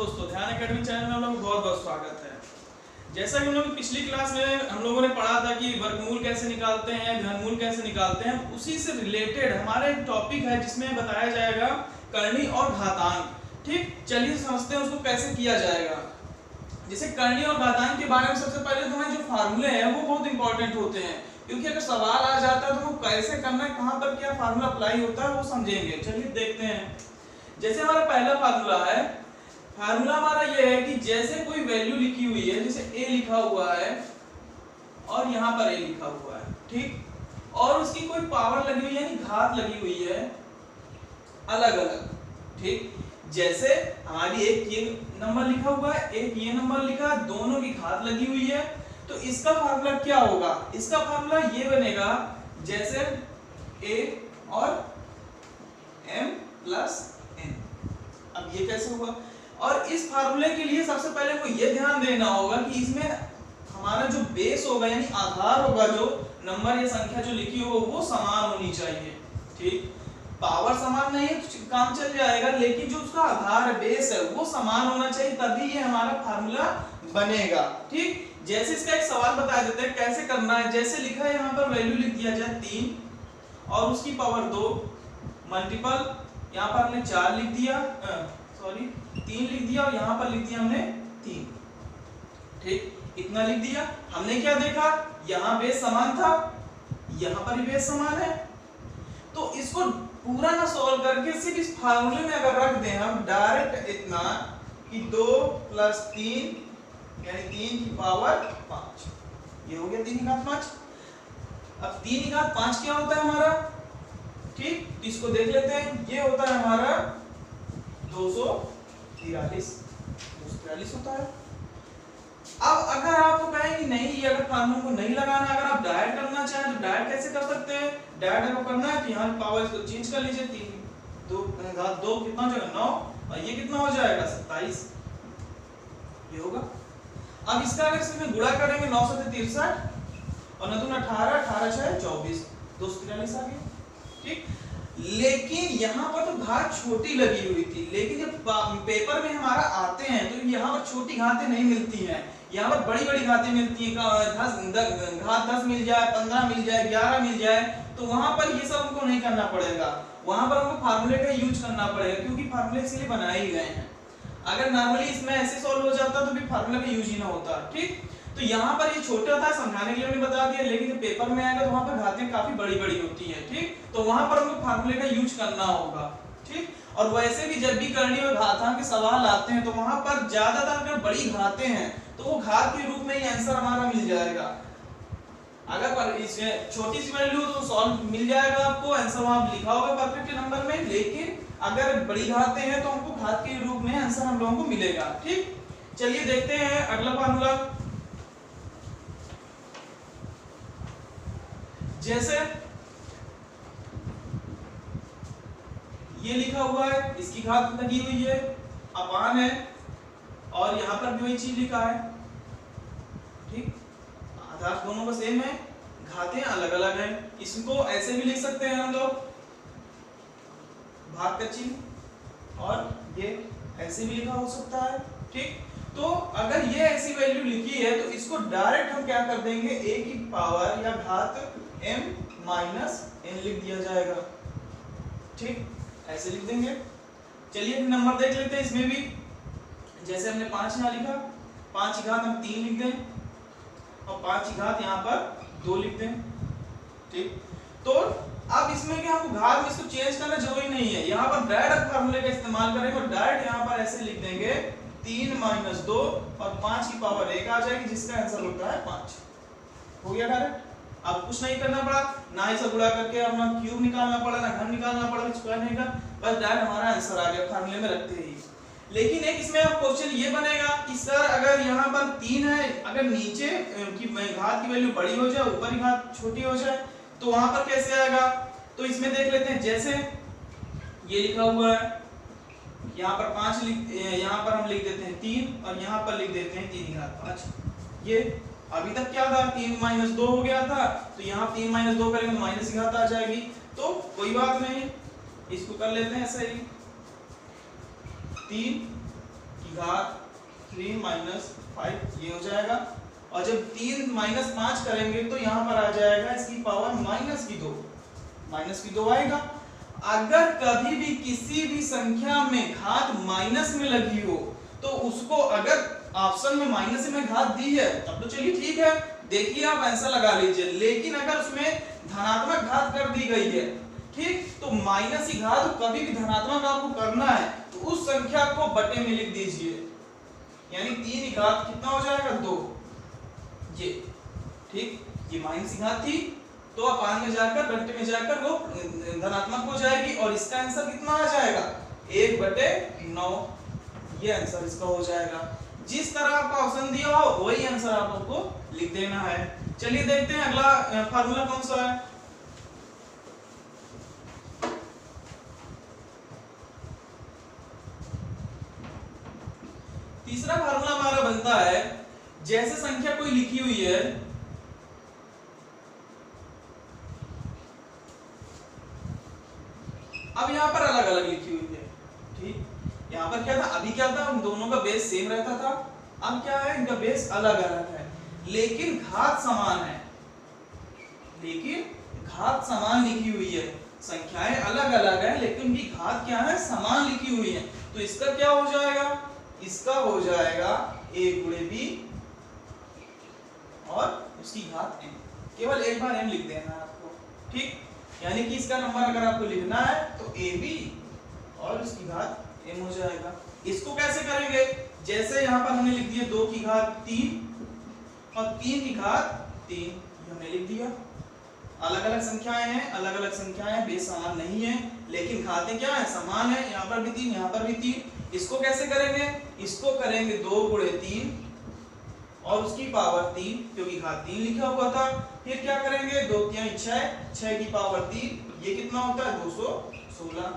दोस्तों, ध्यान academy channel में हम लोग बहुत बहुत स्वागत है। जैसा कि हम लोग पिछली क्लास में हम लोगों ने पढ़ा था कि वर्गमूल कैसे निकालते हैं, घनमूल कैसे निकालते हैं, उसी से रिलेटेड हमारा एक टॉपिक है जिसमें बताया जाएगा करनी और घातांक। ठीक, चलिए समझते हैं उसको कैसे किया जाएगा। जैसे करनी और घातांक के बारे में सबसे पहले तो हमारे जो फार्मूले हैं वो बहुत इंपॉर्टेंट होते हैं, क्योंकि अगर सवाल आ जाता है तो वो कैसे करना है, कहाँ पर क्या फार्मूला अप्लाई होता है वो समझेंगे। चलिए देखते हैं। जैसे हमारा पहला फार्मूला है, फार्मूला हमारा ये है कि जैसे कोई वैल्यू लिखी हुई है, जैसे a लिखा हुआ है और यहाँ पर a लिखा हुआ है, ठीक, और उसकी कोई पावर लगी हुई है यानी घात लगी हुई है अलग अलग। ठीक, जैसे हमारी एक ये नंबर लिखा हुआ है, एक ये नंबर लिखा है, दोनों की घात लगी हुई है, तो इसका फार्मूला क्या होगा? इसका फार्मूला ये बनेगा जैसे a और m प्लस n। अब ये कैसे हुआ? और इस फार्मूले के लिए सबसे पहले को ये ध्यान देना होगा कि इसमें हमारा जो बेस होगा यानी आधार होगा, जो नंबर या संख्या जो लिखी हो वो समान होनी चाहिए। ठीक, पावर समान नहीं है तो काम चल जाएगा, लेकिन जो उसका आधार है, बेस है, वो समान होना चाहिए, तभी ये हमारा फार्मूला बनेगा। ठीक, जैसे इसका एक सवाल बता देते हैं कैसे करना है। जैसे लिखा है यहाँ पर वैल्यू लिख दिया जाए 3 और उसकी पावर 2 मल्टीपल, यहाँ पर हमने 4 लिख दिया, 3 लिख दिया और यहाँ पर लिख दिया हमने 3। ठीक, इतना लिख दिया। हमने क्या देखा, यहाँ बेस समान था, यहाँ पर भी बेस समान है, तो इसको पूरा ना सॉल्व करके सिर्फ इस फार्मूले में अगर रख दें हम डायरेक्ट इतना कि 2 + 3 यानी 3 की पावर 5, ये हो गया 3 की घात 5। अब 3 की घात 5 क्या होता है हमारा? ठीक, तो इसको देख लेते हैं। ये होता है हमारा 243 होता है। अब अगर आपको कहें कि नहीं, ये अगर फार्मूला को नहीं लगाना, अगर आप डायरेक्ट करना चाहें तो डायरेक्ट कैसे कर सकते हैं? डायरेक्ट आपको करना है कि यहाँ पावर इसको चेंज कर लीजिए, 3 2 घात 2 कितना हो जाएगा 9 और ये कितना हो जाएगा 27, ये होगा। अब इसका अगर इसमें गुणा करेंगे 9 से 63 और 9 18 18 6 24, 243 आ गया। ठीक, लेकिन यहाँ पर तो घात छोटी लगी हुई थी, लेकिन जब पेपर में हमारा आते हैं तो यहाँ पर छोटी घातें नहीं मिलती हैं, यहाँ पर बड़ी बड़ी घातें मिलती हैं। घात 10 मिल जाए, 15 मिल जाए, 11 मिल जाए, तो वहां पर ये सब हमको नहीं करना पड़ेगा, वहां पर हमको फार्मूले का यूज करना पड़ेगा, क्योंकि फार्मूले इसलिए बनाए ही गए हैं। अगर नॉर्मली इसमें ऐसे सॉल्व हो जाता तो भी फार्मूले का यूज ही ना होता। ठीक, तो यहाँ पर ये छोटा था, समझाने के लिए मैंने बता दिया, लेकिन जब पेपर में आएगा तो वहां पर घातें काफी बड़ी बड़ी होती है। ठीक, तो वहां पर हमको फार्मूले का यूज करना होगा। ठीक, और वैसे भी जब भी करनी और घातांक के सवाल आते हैं तो वहां पर ज्यादातर अगर बड़ी घातें हैं तो वो घात के रूप में ही आंसर हमारा मिल जाएगा। अगर पर इसमें छोटी सी वैल्यू तो सॉल्व मिल जाएगा आपको, आंसर वहां लिखा होगा परफेक्ट नंबर में, लेकिन अगर बड़ी घातें हैं तो हमको घात के रूप में आंसर हम लोगों को मिलेगा। ठीक, चलिए देखते हैं अगला फार्मूला। जैसे ये लिखा हुआ है, इसकी घात लगी हुई है, अपान है, और यहां पर भी वही चीज लिखा है। ठीक, आधार दोनों का सेम है, घातें अलग अलग हैं। इसको ऐसे भी लिख सकते हैं हम लोग, भाग का चिन्ह, और ये ऐसे भी लिखा हो सकता है। ठीक, तो अगर ये ऐसी वैल्यू लिखी है तो इसको डायरेक्ट हम क्या कर देंगे, a की पावर या घात m माइनस n लिख दिया जाएगा। ठीक, ऐसे लिख देंगे। चलिए नंबर देख लेते हैं इसमें भी। जैसे हमने 5 यहाँ लिखा, 5 की घात हम 3 लिख दें और 5 की घात यहाँ पर 2 लिख दें। ठीक, तो अब इसमें क्या, हमको घात में इसको चेंज करना जरूरी नहीं है, यहाँ पर डायरेक्ट फार्मूले का इस्तेमाल करेंगे और डायरेक्ट यहाँ पर ऐसे लिख देंगे 3 - 2 और 5 की पावर 1 आ जाएगी, जिसका आंसर होता है 5। हो गया डायरेक्ट, अब कुछ नहीं करना पड़ा, ना इसे गुणा करके अपना क्यूब निकालना पड़ा, ना घन निकालना पड़ा, स्क्वायर नहीं का, बस डायरेक्ट हमारा आंसर आ गया फार्मूले में रखते ही। लेकिन एक इसमें अब क्वेश्चन ये बनेगा कि सर अगर यहाँ पर 3 है, अगर नीचे की घात की वैल्यू बड़ी हो जाए, ऊपर की घात छोटी हो जाए, तो वहां पर कैसे आएगा? तो इसमें देख लेते हैं। जैसे ये लिखा हुआ है, यहाँ पर 5 यहाँ पर हम लिख देते हैं 3 और यहाँ पर लिख देते हैं 3 की घात 5। ये अभी तक क्या था, 3 - 2 हो गया था, तो यहाँ 3 - 2 करेंगे माइनस की घात आ जाएगी, तो कोई बात नहीं, इसको कर लेते हैं ऐसे ही। 3 की घात 3 माइनस 5 ये हो जाएगा। और जब 3 माइनस 5 करेंगे तो यहाँ पर आ जाएगा इसकी पावर माइनस की 2 आएगा। अगर कभी भी किसी भी संख्या में घात माइनस में लगी हो तो उसको, अगर ऑप्शन में माइनस में घात दी है तब तो चलिए ठीक है, देखिए आप आंसर लगा लीजिए। लेकिन अगर उसमें धनात्मक घात कर दी गई है, ठीक, तो माइनस की घात कभी भी धनात्मक आपको करना है तो उस संख्या को बटे में लिख दीजिए, यानी 3 की घात कितना हो जाएगा 2 ये, ठीक, ये माइनस की घात थी तो अपान में जाकर बटे में जाकर वो धनात्मक हो जाएगी और इसका आंसर कितना आ जाएगा 1/9, ये आंसर इसका हो जाएगा। जिस तरह आपका ऑप्शन दिया हो वही आंसर आप आपको लिख देना है। चलिए देखते हैं अगला फार्मूला कौन सा है। तीसरा फार्मूला हमारा बनता है, जैसे संख्या कोई लिखी हुई है, अब यहाँ पर अलग अलग लिखी हुई है, ठीक, यहाँ पर क्या था, अभी क्या था, उन दोनों का बेस सेम रहता था, अब क्या है, इनका बेस अलग अलग है, लेकिन घात समान है, लेकिन घात समान लिखी हुई है, संख्याएं अलग अलग है लेकिन उनकी घात क्या है, समान लिखी हुई है। तो इसका क्या हो जाएगा, इसका हो जाएगा a गुणे b और उसकी घात m, केवल एक बार m लिख देना है आपको, ठीक, यानी कि इसका नंबर अगर आपको लिखना है तो ab और उसकी घात m हो जाएगा। इसको कैसे करेंगे, जैसे यहाँ पर हमने लिख दिया 2 की घात 3 और 3 की घात 3, ये हमने लिख दिया। अलग अलग संख्याएं हैं, अलग अलग संख्याएं बेस समान नहीं है लेकिन घातें क्या है, समान है, यहाँ पर भी 3 यहाँ पर भी 3। इसको कैसे करेंगे, इसको करेंगे 2 गुणे 3 और उसकी पावर 3, क्योंकि घात 3 लिखा हुआ था। फिर क्या करेंगे, 2 3 6 की पावर 3, ये कितना होता है 216।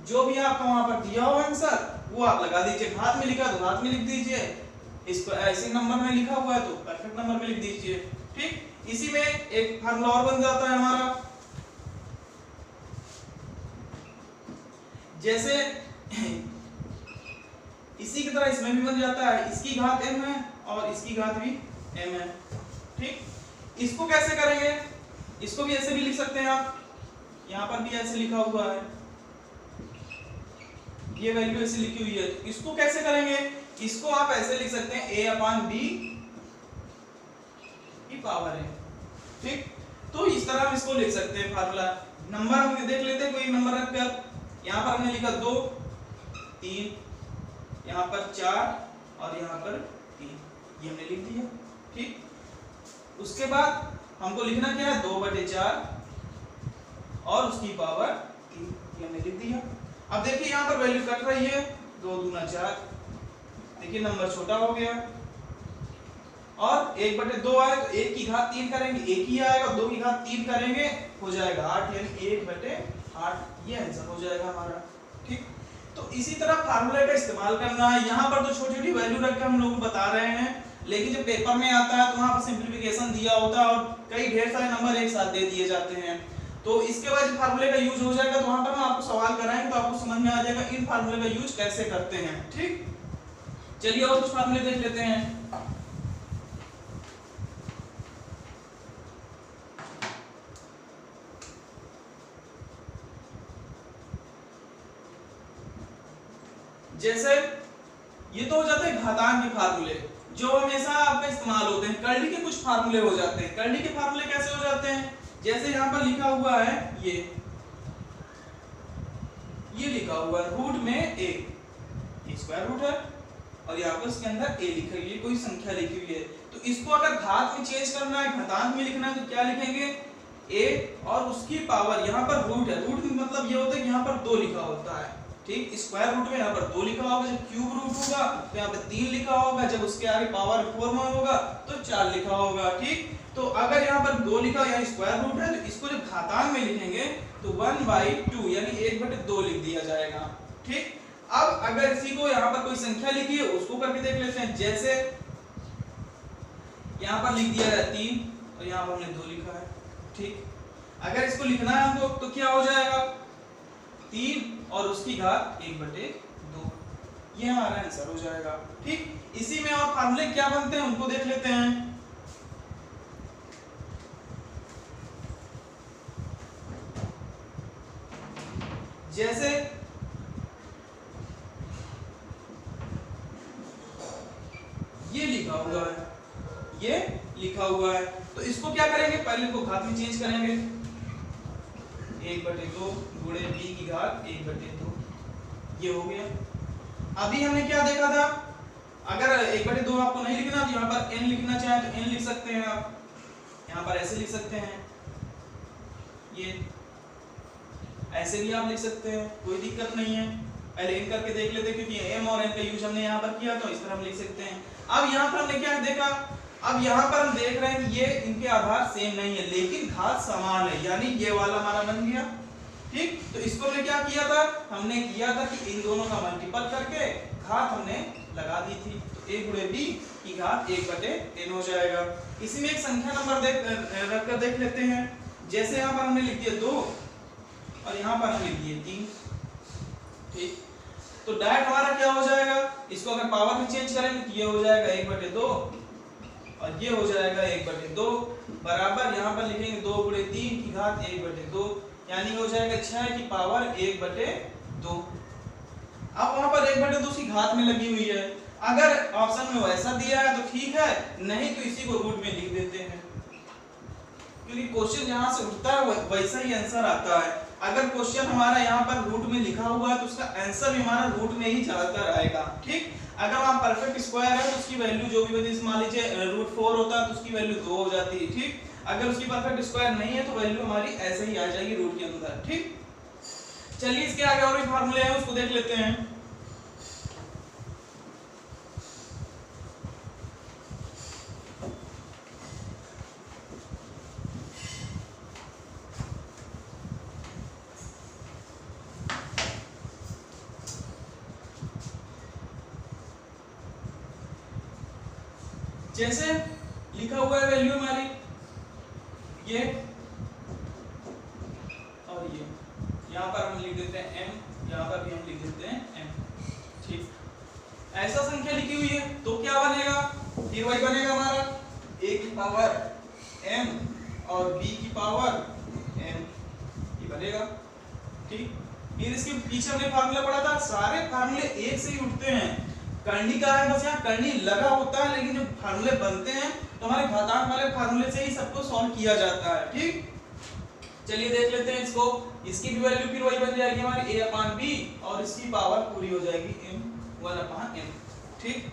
जो भी आपका वहां पर दिया हो आंसर वो आप लगा दीजिए, घात में लिखा तो घात में लिख दीजिए, इसको ऐसे नंबर में लिखा हुआ है तो परफेक्ट नंबर में लिख दीजिए, ठीक। इसी में एक फार्मूला और बन जाता है हमारा, जैसे इसी की तरह इसमें भी बन जाता है, इसकी घात m है और इसकी घात भी m है, ठीक। इसको कैसे करेंगे, इसको भी ऐसे भी लिख सकते हैं आप, यहाँ पर भी ऐसे लिखा हुआ है, ये वैल्यू ऐसे लिखी हुई है, तो इसको कैसे करेंगे, इसको आप ऐसे लिख सकते हैं a/b की पावर है, ठीक। तो इस तरह हम इसको लिख सकते हैं फार्मूला। नंबर हम देख लेते हैं, कोई नंबर रखकर, यहाँ पर हमने लिखा 2 3, यहाँ पर 4 और यहाँ पर 3, ये हमने लिख दिया, ठीक। उसके बाद हमको लिखना क्या है, 2/4 और उसकी पावर 3, ये हमने लिख दिया। अब देखिए यहाँ पर वैल्यू कट रही है, 2 दूना 4, देखिए नंबर छोटा हो गया, और 1/2 आए तो 1 की घात 3 करेंगे 1 ही आएगा, 2 की घात 3 करेंगे हो जाएगा 8, यानी 1/8, ये आंसर हो जाएगा हमारा, ठीक। तो इसी तरह फार्मूले का इस्तेमाल करना है। यहाँ पर तो छोटी छोटी वैल्यू रख के हम लोग बता रहे हैं, लेकिन जब पेपर में आता है तो वहाँ पर सिंप्लीफिकेशन दिया होता है और कई ढेर सारे नंबर एक साथ दे दिए जाते हैं, तो इसके बाद जब फार्मूले का यूज हो जाएगा तो वहाँ पर हम आपको सवाल कराएंगे तो आपको समझ में आ जाएगा इन फार्मूले का यूज कैसे करते हैं, ठीक। चलिए और कुछ फार्मूले देख लेते हैं। जैसे ये तो हो जाते हैं घातांक के फार्मूले जो हमेशा आपका इस्तेमाल होते हैं। करली के कुछ फार्मूले हो जाते हैं। करली के फार्मूले कैसे हो जाते हैं, जैसे यहाँ पर लिखा हुआ है ये लिखा हुआ है रूट में a, स्क्वायर रूट है और यहाँ पर इसके अंदर a लिखा है, ये कोई संख्या लिखी हुई है, तो इसको अगर घात में चेंज करना है, घातांक में लिखना है तो क्या लिखेंगे a और उसकी पावर, यहाँ पर रूट है, रूट मतलब ये होता है कि यहाँ पर 2 लिखा होता है, ठीक। स्क्वायर रूट में यहाँ पर 2 लिखा होगा, जब क्यूब रूट होगा तो यहाँ पर 3 लिखा होगा, जब उसके आगे पावर 4 में होगा तो 4 लिखा होगा, ठीक। तो अगर यहाँ पर 2 लिखा यानी स्क्वायर रूट है तो इसको जब घातांक में लिखेंगे तो 1/2 यानी 1/2 लिख दिया जाएगा, ठीक। अब अगर इसी को यहाँ पर कोई संख्या लिखी है उसको करके देख लेते हैं। जैसे यहाँ पर लिख दिया है 3 और यहाँ पर हमने 2 लिखा है, ठीक। अगर इसको लिखना है हमको तो क्या हो जाएगा 3 और उसकी घात 1/2, ये हमारा आंसर हो जाएगा। ठीक, इसी में और फार्मूले क्या बनते हैं उनको देख लेते हैं। जैसे ये लिखा हुआ है, ये लिखा हुआ है, तो इसको क्या करेंगे, पहले को घात में चेंज करेंगे, 1/2 गुणे b की घात 1/2, ये हो गया। अभी हमने क्या देखा था, अगर 1/2 आपको नहीं लिखना तो यहाँ पर n लिखना चाहे तो n लिख सकते हैं आप, यहाँ पर ऐसे लिख सकते हैं, ये ऐसे भी आप लिख सकते हैं, कोई दिक्कत नहीं है। पहले n करके देख लेते हैं क्योंकि m और n का यूज हमने यहाँ पर किया तो इस तरह हम लिख सकते हैं। अब यहाँ पर हमने क्या देखा, अब यहाँ पर हम देख रहे हैं कि ये इनके आधार सेम नहीं है लेकिन घात समान है, यानी ये वाला हमारा बन गया। ठीक, तो इसको हमने क्या किया था, हमने किया था कि इन दोनों का मल्टीपल करके घात हमने लगा दी थी, तो a गुणे b की घात 1/n हो जाएगा। इसी में एक संख्या नंबर रख कर देख लेते हैं। जैसे यहाँ पर हमने लिख दिया 2 और यहाँ पर हम लिख दिए 3। ठीक, तो डायरेक्ट हमारा क्या हो जाएगा, इसको अगर पावर में चेंज करेंगे तो ये हो जाएगा 1/2 और ये हो जाएगा 1/2 बराबर यहाँ पर लिखेंगे 2 गुणे 3 की घात 1/2, यानी हो जाएगा 6 की पावर 1/2। अब वहां पर 1/2 की घात में लगी हुई है, अगर ऑप्शन में वैसा दिया है तो ठीक है, नहीं तो इसी को रूट में लिख देते हैं, क्योंकि क्वेश्चन जहां से उठता है वैसा ही आंसर आता है। अगर क्वेश्चन हमारा यहाँ पर रूट में लिखा हुआ है तो उसका आंसर भी हमारा रूट में ही ज्यादातर आएगा। ठीक, अगर वहां परफेक्ट स्क्वायर है तो उसकी वैल्यू जो भी बनी, मान लीजिए √4 होता है तो उसकी वैल्यू 2 हो जाती है। ठीक, अगर उसकी परफेक्ट स्क्वायर नहीं है तो वैल्यू हमारी ऐसे ही आ जाएगी रूट के अंदर। ठीक, चलिए इसके आगे और भी फार्मूले हैं उसको देख लेते हैं। जैसे लिखा हुआ है वैल्यू हमारी ये और ये, यहाँ पर हम लिख देते हैं m, यहाँ पर भी हम लिख देते हैं m। ठीक, ऐसा संख्या लिखी हुई है तो क्या बनेगा, फिर वही बनेगा हमारा a की पावर m और b की पावर m, ये बनेगा। ठीक, फिर इसके पीछे हमने फार्मूला पढ़ा था, सारे फार्मूले एक से ही उठते हैं, करनी का है बस यहाँ करनी लगा होता है, लेकिन जब फार्मूले बनते हैं तो हमारे घातांक वाले फार्मूले से ही सबको सॉल्व किया जाता है। ठीक, चलिए देख लेते हैं इसको, इसकी भी वैल्यू फिर वही बन जाएगी हमारी a/b और इसकी पावर पूरी हो जाएगी m1/m। ठीक,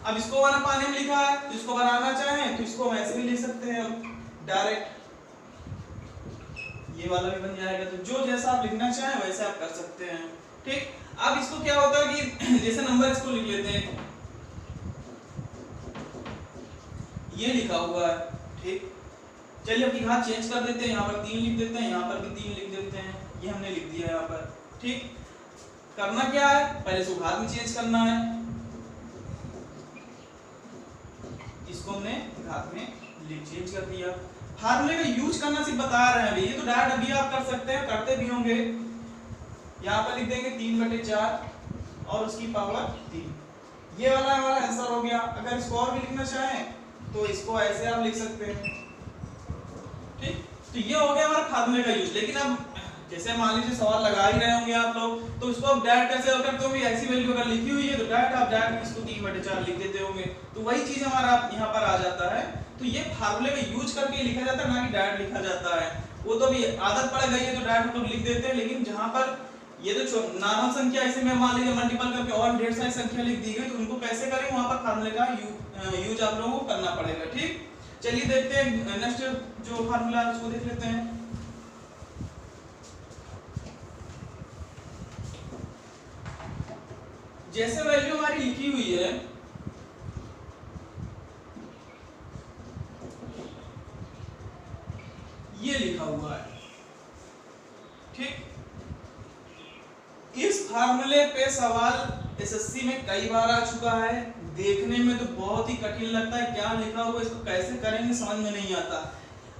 अब इसको 1/m लिखा है तो इसको बनाना चाहें तो इसको हम ऐसे भी लिख सकते हैं डायरेक्ट, ये वाला भी बन जाएगा, तो जो जैसा आप लिखना चाहें वैसे आप कर सकते हैं। ठीक, अब इसको क्या होता है कि जैसे नंबर इसको लिख लेते हैं, ये लिखा हुआ है। ठीक, चलिए अपनी घात चेंज कर देते हैं, यहाँ पर 3 लिख देते हैं, यहाँ पर भी 3 लिख देते हैं, ये हमने लिख दिया यहाँ पर। ठीक, करना क्या है, पहले इसको घात में चेंज करना है, इसको हमने घात में चेंज कर दिया। फार्मूले का यूज करना सिर्फ बता रहे हैं, ये तो डायरेक्ट अभी आप कर सकते हैं, करते भी होंगे। यहाँ पर लिख देंगे 3/4 और उसकी पावर 3, ये वाला हमारा आंसर हो गया। अगर इसको और भी लिखना चाहें तो इसको ऐसे आप लिख सकते हैं। ठीक, तो ये हो गया हमारा फार्मूले का यूज। लेकिन अब जैसे मान लीजिए सवाल लगा ही रहे होंगे आप लोग, तो इसको आप डायरेक्ट कैसे करते होंगे, ऐसी वैल्यू अगर लिखी हुई है तो डायरेक्ट आप डायरेक्ट इसको 3/4 लिख देते होंगे, तो वही चीज हमारा यहाँ पर आ जाता है। तो ये फार्मूले का यूज करके लिखा जाता है, ना कि डायरेक्ट लिखा जाता है। वो तो अभी आदत पड़ गई है तो डायरेक्ट हम लोग लिख देते हैं, लेकिन जहाँ पर ये तो नॉर्मल संख्या ऐसे में मान लीजिए मल्टीपल करके और ढेर सारी संख्या लिख दी गई, तो उनको कैसे करें, वहां पर फार्मूले का यूज आप लोगों को करना पड़ेगा। ठीक, चलिए देखते हैं नेक्स्ट जो फार्मूला है उसको देख लेते हैं। जैसे वैल्यू हमारी लिखी हुई है, ये लिखा हुआ है। ठीक, इस फार्मूले पे सवाल एसएससी में कई बार आ चुका है, देखने में तो बहुत ही कठिन लगता है, क्या लिखा हुआ इसको कैसे करेंगे समझ में नहीं आता।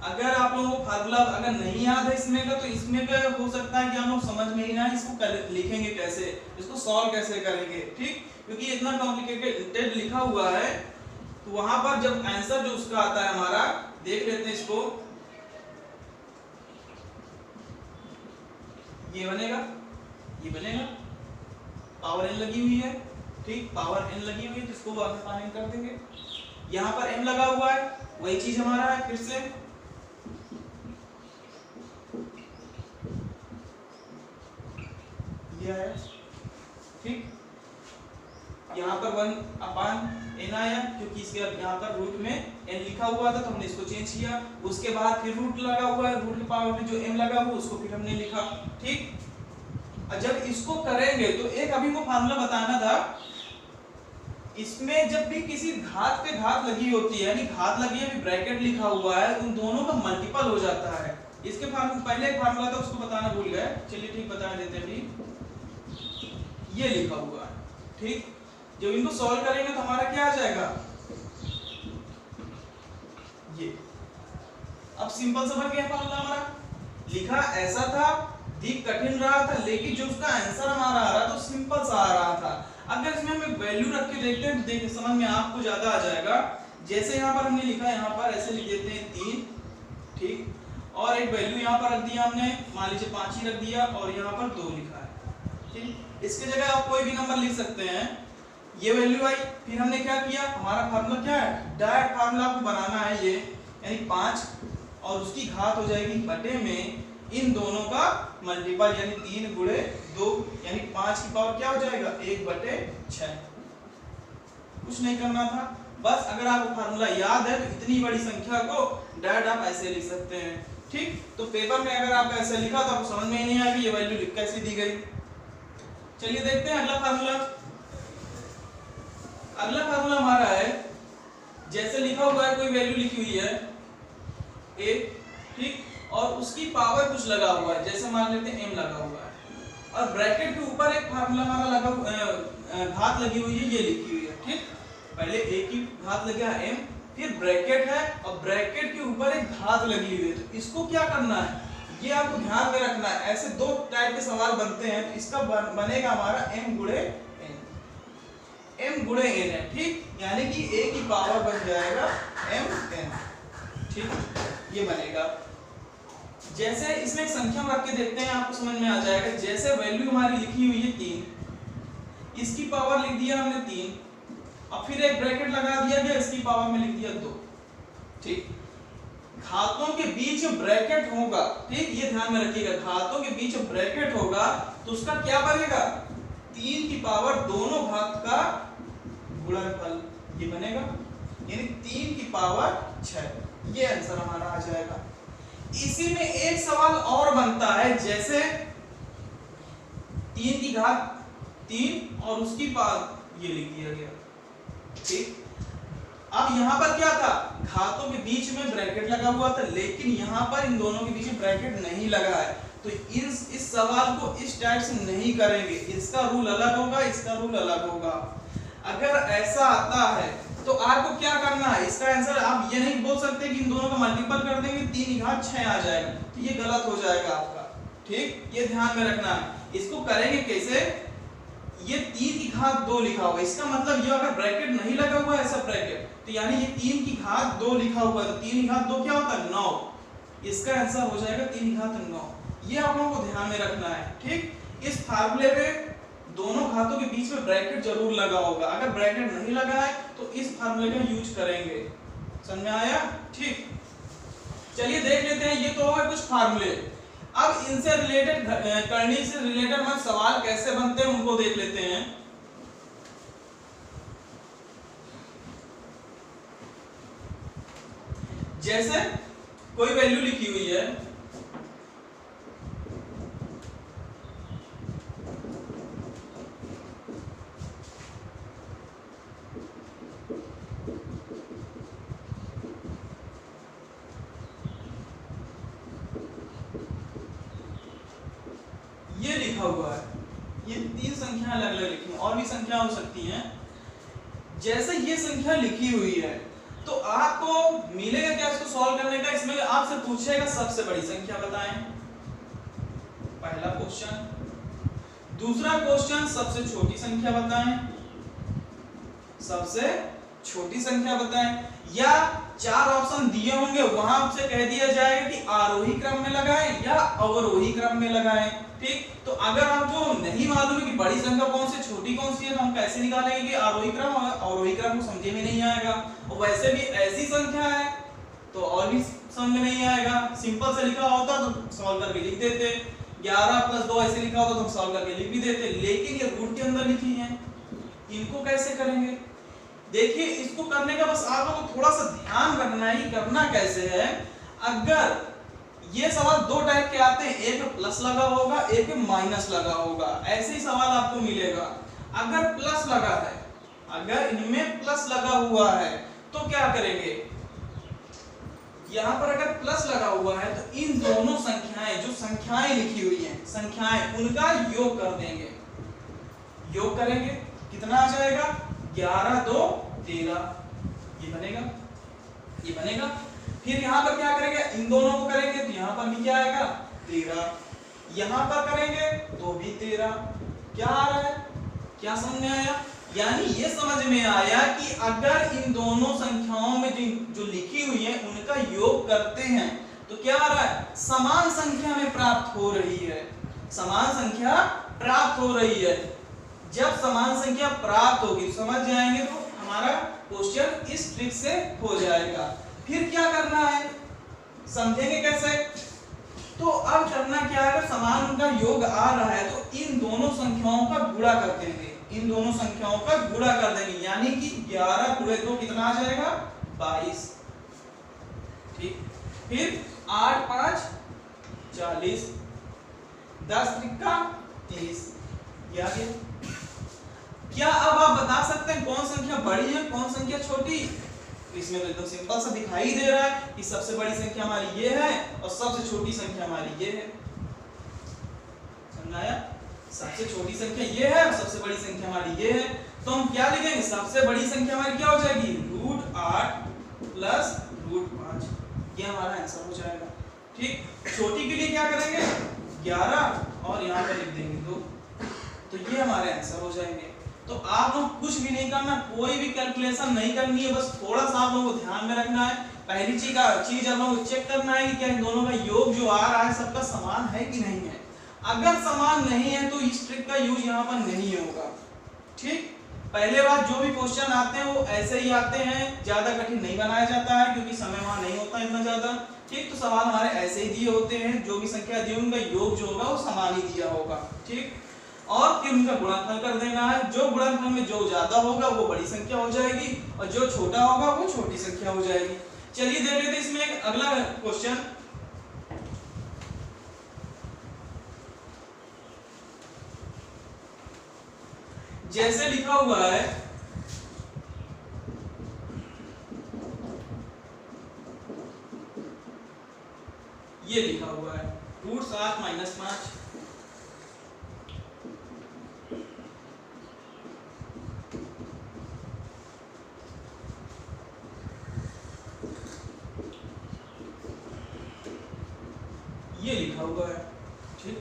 अगर आप लोगों को फार्मूला अगर नहीं याद है इसमें का, तो इसमें का हो सकता है कि हम लोग समझ में ही ना इसको लिखेंगे कैसे, इसको सॉल्व कैसे करेंगे, ठीक, क्योंकि इतना कॉम्प्लिकेटेड लिखा हुआ है। तो वहां पर जब आंसर जो उसका आता है हमारा, देख लेते हैं इसको, ये बनेगा, ये बनेगा, पावर n लगी हुई है, ठीक, पावर n लगी हुई है, जिसको आगे कर देंगे। यहाँ पर m लगा हुआ है, वही चीज हमारा है, फिर से ये है, ठीक, यहाँ पर 1/n आया, क्योंकि इसके यहाँ पर रूट में n लिखा हुआ था तो हमने इसको चेंज किया। उसके बाद फिर रूट लगा हुआ है, रूट के पावर में जो m लगा हुआ उसको फिर हमने लिखा, ठीक। और जब इसको करेंगे तो एक अभी को फार्मूला बताना था, इसमें जब भी किसी घात पे घात लगी होती है, यानी घात लगी है, ब्रैकेट लिखा हुआ है, उन दोनों का मल्टीपल हो जाता है। इसके पहले एक फार्मूला था उसको बताना भूल गए, चलिए ठीक बता देते हैं। अभी ये लिखा हुआ है, ठीक, जब इनको सॉल्व करेंगे तो हमारा क्या आ जाएगा, ये। अब सिंपल सा बन गया फार्मूला हमारा, लिखा ऐसा था, दिख कठिन रहा था, लेकिन जो उसका आंसर हमारा आ रहा था तो सिंपल सा आ रहा था। अगर इसमें हम एक वैल्यू रख के देखते हैं तो देखिए समझ में आपको ज्यादा आ जाएगा। जैसे यहाँ पर हमने लिखा, यहाँ पर ऐसे लिख देते हैं 3, ठीक, और एक वैल्यू यहाँ पर रख दिया हमने, मान लीजिए 5 ही रख दिया, और यहाँ पर 2 लिखा है, ठीक। इसके जगह आप कोई भी नंबर लिख सकते हैं, ये वैल्यू आई। फिर हमने क्या किया, हमारा फार्मूला क्या है, डायरेक्ट फार्मूला आपको बनाना है ये, यानी 5 और उसकी घात हो जाएगी बटे में इन दोनों का मल्टीपल, यानी 3 गुणे 2, यानी 5 की पावर क्या हो जाएगा, 1/6। कुछ नहीं करना था, बस अगर आपको फार्मूला याद है तो इतनी बड़ी संख्या को डायरेक्ट आप ऐसे लिख सकते हैं, ठीक। तो पेपर में अगर आप ऐसे लिखा तो आपको समझ में ही नहीं आएगी ये वैल्यू कैसे दी गई। चलिए देखते हैं अगला फार्मूला। अगला फार्मूला हमारा है, जैसे लिखा हुआ है, कोई वैल्यू लिखी हुई है a, ठीक, और उसकी पावर कुछ लगा हुआ है, जैसे मान लेते हैं m लगा हुआ है, और ब्रैकेट के ऊपर एक फार्मूला हमारा लगा, घात लगी हुई है, ये लिखी हुई है, ठीक। पहले a की घात लगा m, फिर ब्रैकेट है और ब्रैकेट के ऊपर एक घात लगी हुई है। तो इसको क्या करना है, ये आपको ध्यान में रखना है। ऐसे 2 टाइप के सवाल बनते हैं, तो इसका बनेगा हमारा m गुणे n है, ठीक, यानी कि a की पावर बन जाएगा mn, ठीक, ये बनेगा। जैसे इसमें एक संख्या हम रख के देखते हैं, आपको समझ में आ जाएगा। जैसे वैल्यू हमारी लिखी हुई है 3, इसकी पावर लिख दिया हमने 3, और फिर एक ब्रैकेट लगा दिया गया, इसकी पावर में लिख दिया 2, ठीक। घातों के बीच ब्रैकेट होगा, ठीक, ये ध्यान में रखिएगा, घातों के बीच ब्रैकेट होगा तो उसका क्या बनेगा, 3 की पावर दोनों घात का गुणनफल, ये बनेगा, यानी 3 की पावर 6, ये आंसर हमारा आ जाएगा। इसी में एक सवाल और बनता है, जैसे 3 की घात 3 और उसकी पावर ये लिख दिया गया, ठीक। अब यहाँ पर क्या था, घातों के बीच में ब्रैकेट लगा हुआ था, लेकिन यहाँ पर इन दोनों के बीच में ब्रैकेट नहीं लगा है, तो इस सवाल को इस टाइप से नहीं करेंगे, इसका रूल अलग होगा, इसका रूल अलग होगा। अगर ऐसा आता है तो आपको क्या करना है, इसका आंसर आप ये नहीं बोल सकते कि इन दोनों का मल्टीपल कर देंगे 3 की घात 6 आ जाएगा, तो ये गलत हो जाएगा आपका, ठीक, ये ध्यान में रखना है। इसको करेंगे कैसे, ये 3 की घात 2 लिखा हुआ है, इसका मतलब ये अगर ब्रैकेट नहीं लगा हुआ है ऐसा ब्रैकेट, तो यानी ये 3 की घात 2 लिखा हुआ है, तो 3 की घात 2 क्या होता है, 9, इसका आंसर हो जाएगा 3 की घात 9। ये आप लोगों को ध्यान में रखना है, ठीक। इस फार्मूले में दोनों घातों के बीच में ब्रैकेट जरूर लगा होगा, अगर ब्रैकेट नहीं लगा है तो इस फार्मूले का यूज करेंगे। समझ में आया, ठीक। चलिए देख लेते हैं, ये तो होगा कुछ फार्मूले। अब इनसे रिलेटेड, करनी से रिलेटेड में सवाल कैसे बनते हैं उनको देख लेते हैं। जैसे कोई वैल्यू लिखी हुई है, ये लिखा हुआ है, ये 3 संख्याएं अलग अलग लिखी हैं, और भी संख्या हो सकती हैं। जैसे ये संख्या लिखी हुई है, तो आपको मिलेगा क्या इसको सॉल्व करने का? इसमें आपसे पूछेगा सबसे बड़ी संख्या बताएं, पहला क्वेश्चन। दूसरा क्वेश्चन सबसे छोटी संख्या बताएं, सबसे छोटी संख्या बताएं। या 4 ऑप्शन दिए होंगे, वहां आपसे कह दिया जाएगा कि आरोही क्रम में लगाएं या अवरोही क्रम में लगाएं। ठीक, तो अगर आपको नहीं मालूम है कि बड़ी संख्या कौन सी छोटी कौन सी है, तो हम कैसे निकालेंगे कि आरोही क्रम और अवरोही क्रम को समझे में नहीं आएगा। और वैसे भी ऐसी संख्या है तो और भी समझ में नहीं आएगा। सिंपल से लिखा होता तो सॉल्व करके लिख देते, 11 + 2 ऐसे लिखा होता तो हम सॉल्व करके लिख भी देते, लेकिन ये रूट के अंदर लिखी है, इनको कैसे करेंगे? देखिए, इसको करने का बस आप लोगों को थोड़ा सा ध्यान रखना है। करना कैसे है? अगर ये सवाल दो टाइप के आते हैं, एक में प्लस लगा होगा, एक में माइनस लगा होगा, ऐसे ही सवाल आपको मिलेगा। अगर प्लस लगा है, अगर इनमें प्लस लगा हुआ है तो क्या करेंगे? यहां पर अगर प्लस लगा हुआ है तो इन दोनों संख्याएं, जो संख्याएं लिखी हुई हैं, संख्याएं, उनका योग कर देंगे। योग करेंगे, कितना आ जाएगा? 11 2 13, ये बनेगा, ये बनेगा। फिर यहाँ पर क्या करेंगे? इन दोनों को करेंगे तो यहाँ पर भी क्या आएगा? 13। यहाँ पर करेंगे तो भी 13। क्या आ रहा है? क्या समझ में आया? यानी ये समझ में आया कि अगर इन दोनों संख्याओं में जो लिखी हुई है उनका योग करते हैं तो क्या आ रहा है? समान संख्या में प्राप्त हो रही है, समान संख्या प्राप्त हो रही है। जब समान संख्या प्राप्त होगी, समझ जाएंगे तो हमारा क्वेश्चन इस ट्रिक से हो जाएगा। फिर क्या करना है, समझेंगे कैसे? तो अब करना क्या है? अगर समान उनका योग आ रहा है तो इन दोनों संख्याओं का गुणा कर देंगे, इन दोनों संख्याओं का गुणा कर देंगे, यानी कि 11 × 2 कितना आ जाएगा? 22। ठीक, फिर 8 5 40, 10 त्रिका 30। क्या क्या अब आप बता सकते हैं कौन संख्या बड़ी है कौन संख्या छोटी? इसमें तो एकदम सिंपल सा दिखाई दे रहा है कि सबसे बड़ी संख्या हमारी ये है और सबसे छोटी संख्या हमारी ये है। समझ आया? सबसे छोटी संख्या ये है और सबसे बड़ी संख्या हमारी ये है। तो हम क्या लिखेंगे? सबसे बड़ी संख्या हमारी क्या हो जाएगी? √8 + √5। ये हमारा आंसर हो जाएगा। ठीक, छोटी के लिए क्या करेंगे? 11 और यहाँ पर लिख देंगे 2, तो ये हमारे आंसर हो जाएंगे। तो आप लोग कुछ भी नहीं करना, कोई भी कैलकुलेशन नहीं करनी है, बस थोड़ा सा आप लोगों को ध्यान में रखना है। पहली चीज आप लोगों को चेक करना है कि क्या इन दोनों का योग जो आ रहा है सबका समान है कि नहीं है। अगर समान नहीं है तो इस ट्रिक का यूज यहाँ पर नहीं होगा। ठीक, पहले बार जो भी क्वेश्चन आते हैं वो ऐसे ही आते हैं, ज्यादा कठिन नहीं बनाया जाता है क्योंकि समय वहां नहीं होता इतना ज्यादा। ठीक, तो सवाल हमारे ऐसे ही दिए होते हैं, जो भी संख्या दी उनका योग जो होगा वो समान ही दिया होगा। ठीक, और फिर उनका गुणनफल कर देना है। जो गुणनफल में जो ज्यादा होगा वो बड़ी संख्या हो जाएगी और जो छोटा होगा वो छोटी संख्या हो जाएगी। चलिए देख लेते हैं इसमें एक अगला क्वेश्चन। जैसे लिखा हुआ है, ये लिखा हुआ है √7 - 5। ये लिखा हुआ है। ठीक,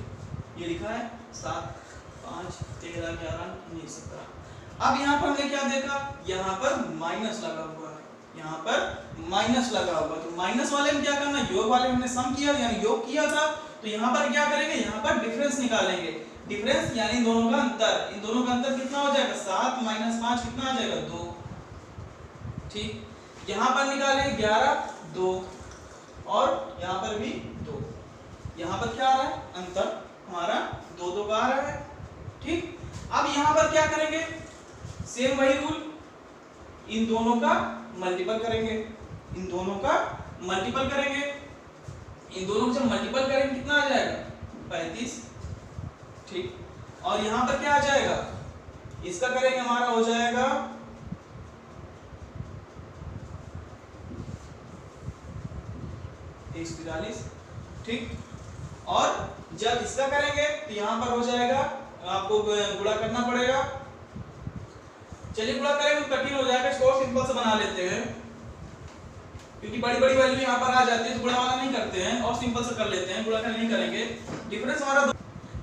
ये लिखा है 7 5 13 11 19 17। अब यहाँ पर हमने क्या देखा? यहाँ पर माइनस लगा हुआ है, यहाँ पर माइनस लगा हुआ है। तो माइनस वाले में क्या करना? योग वाले में हमने सम किया यानी योग किया था, तो यहाँ पर क्या करेंगे? यहाँ पर डिफरेंस निकालेंगे। डिफरेंस यानी इन दोनों का अंतर। इन दोनों का अंतर कितना हो जाएगा? 7 - 5 कितना आ जाएगा? 2। ठीक, यहाँ पर निकालेंगे 11 2 और यहाँ पर भी 2। यहाँ पर क्या आ रहा है? अंतर हमारा 2 2 का आ रहा है। ठीक, अब यहाँ पर क्या करेंगे? सेम वही रूल, इन दोनों का मल्टीपल करेंगे, इन दोनों का मल्टीपल करेंगे। इन दोनों को जब मल्टीपल करेंगे कितना आ जाएगा? 35। ठीक, और यहाँ पर क्या आ जाएगा? इसका करेंगे हमारा हो जाएगा 143। ठीक, और जब इसका करेंगे तो यहाँ पर हो जाएगा, आपको गुणा करना पड़ेगा। चलिए गुणा करेंगे तो कठिन हो जाएगा, इसको सिंपल से बना लेते हैं। क्योंकि बड़ी बड़ी वैल्यू यहाँ पर आ जाती है तो गुणा वाला नहीं करते हैं और सिंपल से कर लेते हैं, गुणा नहीं करेंगे। डिफरेंस हमारा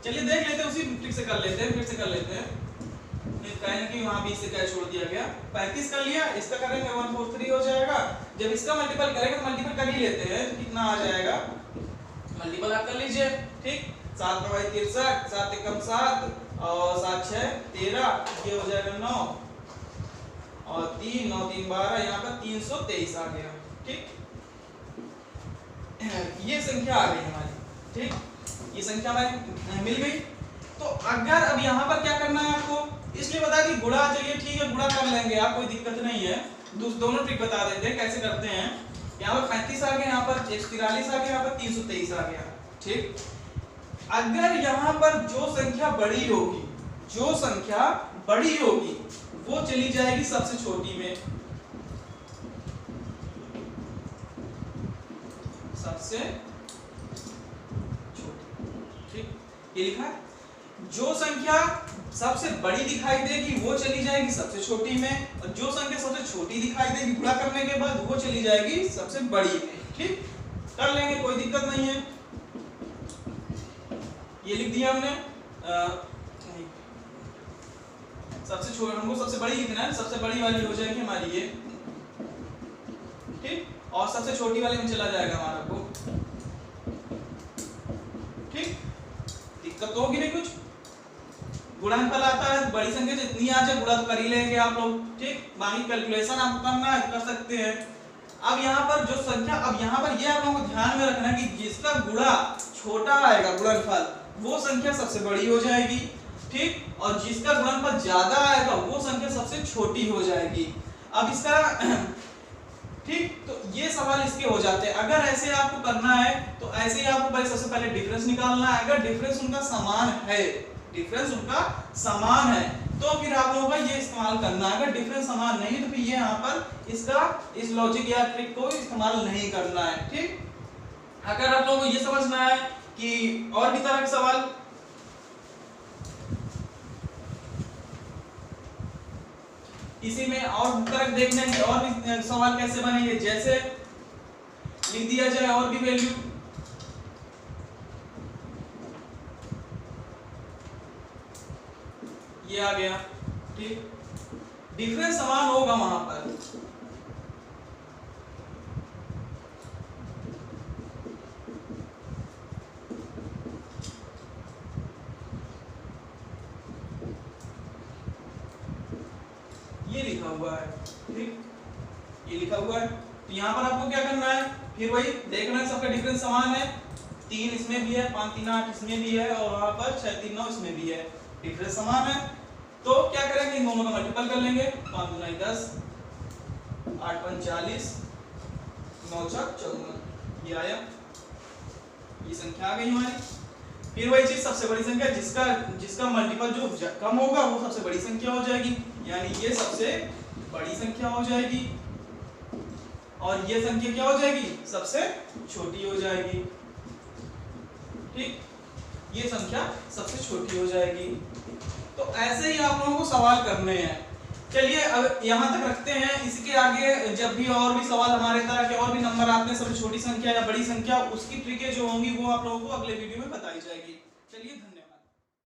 चलिए देख लेते हैं, उसी ट्रिक से कर लेते हैं, फिर से कर लेते हैं। कहेंगे कि वहां 20 से क्या छोड़ दिया गया, 35 कर लिया, इसका करेंगे 143 हो जाएगा। जब इसका मल्टीपल करेंगे तो मल्टीपल कर ही लेते हैं, तो कितना आ जाएगा, मल्टीपल आप कर लीजिए। ठीक, 7 9 63, 7 एकम 7 और 7 6 13, ये हो जाएगा 9 और 3 9 3 12, यहाँ पर 323 आ गया। ठीक, ये संख्या आ गई हमारी। ठीक, ये संख्या हमारी मिल गई। तो अगर अब यहाँ पर क्या करना है आपको, इसलिए बता कि गुणा, चलिए ठीक है गुणा कर लेंगे आप, कोई दिक्कत नहीं है। दोनों ट्रिक बता देते हैं कैसे करते हैं। यहाँ पर 35 आ गया, यहाँ पर 143 आ गया, यहाँ पर 323 आ गया। ठीक, अगर यहाँ पर जो संख्या बड़ी होगी, जो संख्या बड़ी होगी वो चली जाएगी सबसे छोटी में, सबसे छोटी। ठीक, ये लिखा है, जो संख्या सबसे बड़ी दिखाई देगी वो चली जाएगी सबसे छोटी में, और जो संख्या सबसे छोटी दिखाई देगी गुणा करने के बाद वो चली जाएगी सबसे बड़ी में। ठीक, कर लेंगे, कोई दिक्कत नहीं है। ये लिख दिया हमने, सबसे छोटी हमको सबसे बड़ी लिखना है, सबसे बड़ी वाली हो जाएगी हमारी ये। ठीक, और सबसे छोटी वाले में चला जाएगा हमारा को। ठीक, दिक्कत तो होगी नहीं कुछ, गुणनफल आता है, बड़ी संख्या जितनी आ जाए गुणा तो कर ही लेंगे आप लोग। ठीक, बाकी कैलकुलेशन आपको करना है कर सकते हैं। अब यहाँ पर जो संख्या, अब यहाँ पर ये आप लोगों को ध्यान में रखना है कि जिसका गुणा छोटा आएगा गुणनफल, वो संख्या सबसे बड़ी हो जाएगी। ठीक, और जिसका गुणनफल ज्यादा आएगा वो संख्या सबसे छोटी हो जाएगी। अब इसका ठीक, तो ये सवाल इसके हो जाते हैं। अगर ऐसे आपको करना है तो ऐसे ही आपको सबसे पहले डिफरेंस निकालना है। अगर डिफरेंस उनका समान है, डिफरेंस उनका समान है तो फिर आप लोगों को ये इस्तेमाल करना है। अगर डिफरेंस समान नहीं तो फिर ये यहाँ पर इसका इस लॉजिक या ट्रिक को इस्तेमाल नहीं करना है। ठीक, अगर आप लोगों को ये समझना है कि और भी तरह के सवाल, इसी में और तरह देखने के और भी सवाल कैसे बनेंगे, जैसे लिख दिया जाए और भी वैल्यू, ये आ गया। ठीक, डिफरेंस समान होगा वहां पर, ये लिखा हुआ है। ठीक, ये लिखा हुआ है, तो यहाँ पर आपको क्या करना है, फिर वही देखना है सबका डिफरेंस समान है। 3 इसमें भी है, 5 3 8 इसमें भी है, और वहां पर 6 3 9 इसमें भी है, डिफरेंस समान है। तो क्या करेंगे, इन दोनों का मल्टीपल कर लेंगे। 5 दूना 10, 8 5 40, 9 6 54, ये आया, ये संख्या आ गई हमारी। फिर वही चीज सबसे बड़ी संख्या, जिसका मल्टीपल जो कम होगा वो सबसे बड़ी संख्या हो जाएगी, यानी ये सबसे बड़ी संख्या हो जाएगी, और ये संख्या क्या हो जाएगी, सबसे छोटी हो जाएगी। ठीक, ये संख्या सबसे छोटी हो जाएगी। तो ऐसे ही आप लोगों को सवाल करने हैं। चलिए अब यहाँ तक रखते हैं, इसके आगे जब भी और भी सवाल हमारे तरह के और भी नंबर आते हैं, सबसे छोटी संख्या या बड़ी संख्या, उसकी ट्रिकें जो होंगी वो आप लोगों को अगले वीडियो में बताई जाएगी। चलिए धन्यवाद।